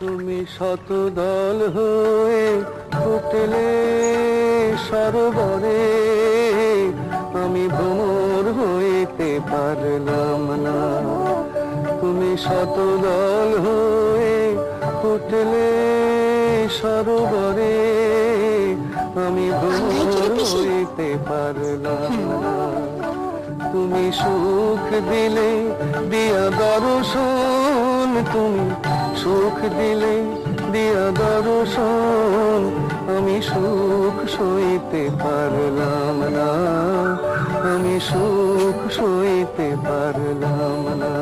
তুমি শতদল হয়ে ফুটলে সরোবরে, আমি ভ্রমর হইতে পারলাম না। তুমি শতদল হয়ে ফুটলে সরোবরে, আমি ভ্রমর হইতে পারলাম না। তুমি সুখ দিলে দিয়া দর্শন, তুমি সুখ দিলে দিয়া দর্শন, আমি সুখ সইতে পারলাম না, আমি সুখ সইতে পারলাম না।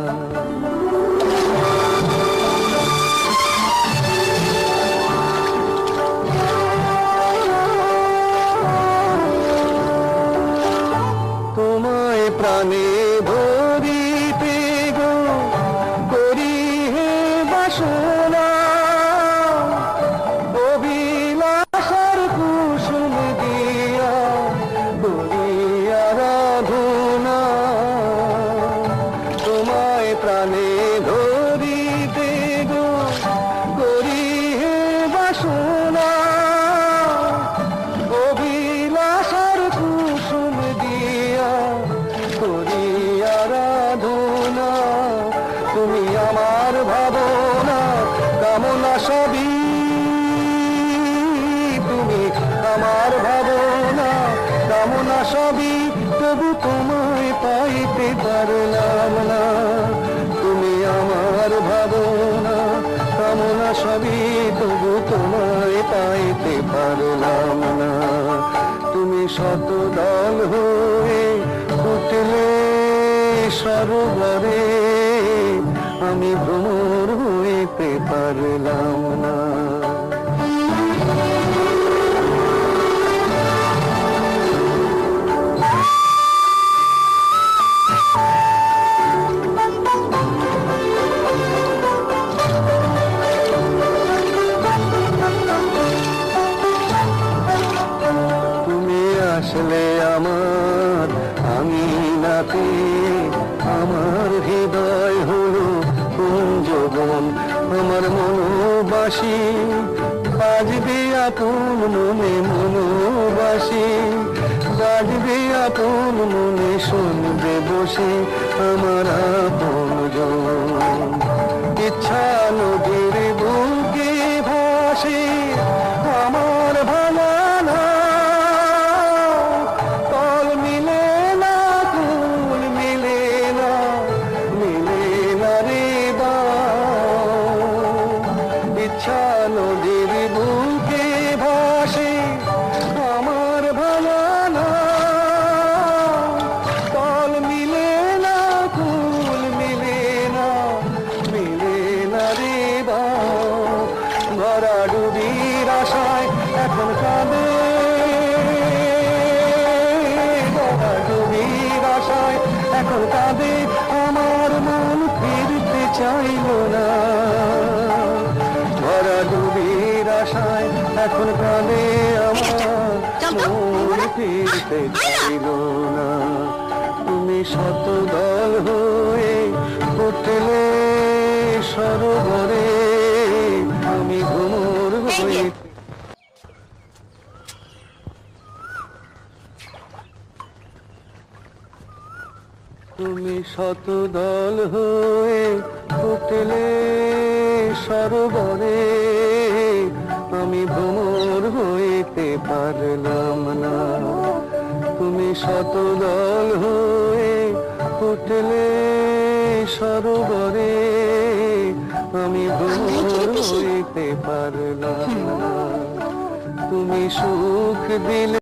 তোমায় প্রাণে ধরিতে গো করি হে বাসনা, অভিলাষার কুসুম দিয়া করি আরাধনা। তোমায় প্রাণে ধরিতে গো করি হে বাসনা, অভিলাষার কুসুম দিয়া করি আরাধনা। তুমি আমার ভাবনা কামনা সবই, তুমি আমার ভাবনা কামনা সবই, তবু তোমায় পাইতে পারলাম না। তুমি আমার ভাবনা কামনা সবই, তবু তোমায় পাইতে পারলাম না। তুমি শতদল হয়ে ফুটলে সরোবরে, আমি ভ্রমর হইতে পারলাম না। তুমি আসলে আমার আঙিনাতে, আমার হৃদয় হলো কুঞ্জবন, আমার মনোবাসী বাজবে আপন মনে, মনোবাসী বাজবে আপন মনে, শুনবে বসে আমার আপনজন। ইচ্ছা নদীর বুকে ভাসে আমার ভাঙানা, তল মিলে না কুল মিলে না, মিলে না রে বাঁধ। ইচ্ছা নদীর বুকে ভাসে আমার ভাঙানা, তল মিলে না কুল মিলে না, মিলে না রে বাঁধ। ভরা ডুবির আশায় এখন কাঁদে, ভরা ডুবির আশায় এখন কাঁদে, আমার মন ফিরতে চাইল না। ভরা ডুবির আশায় এখন কাঁদে, আমার মন ফিরতে চাইল না। তুমি শতদল হয়ে ফুটলে সরোবরে, আমি ভ্রমর হইতে। তুমি শতদল হয়ে ফুটলে সরোবরে, আমি ভ্রমর হইতে পারলাম না। তুমি শতদল হয়ে ফুটলে সরোবরে, আমি ভ্রমর হইতে পারলাম না। তুমি সুখ দিলে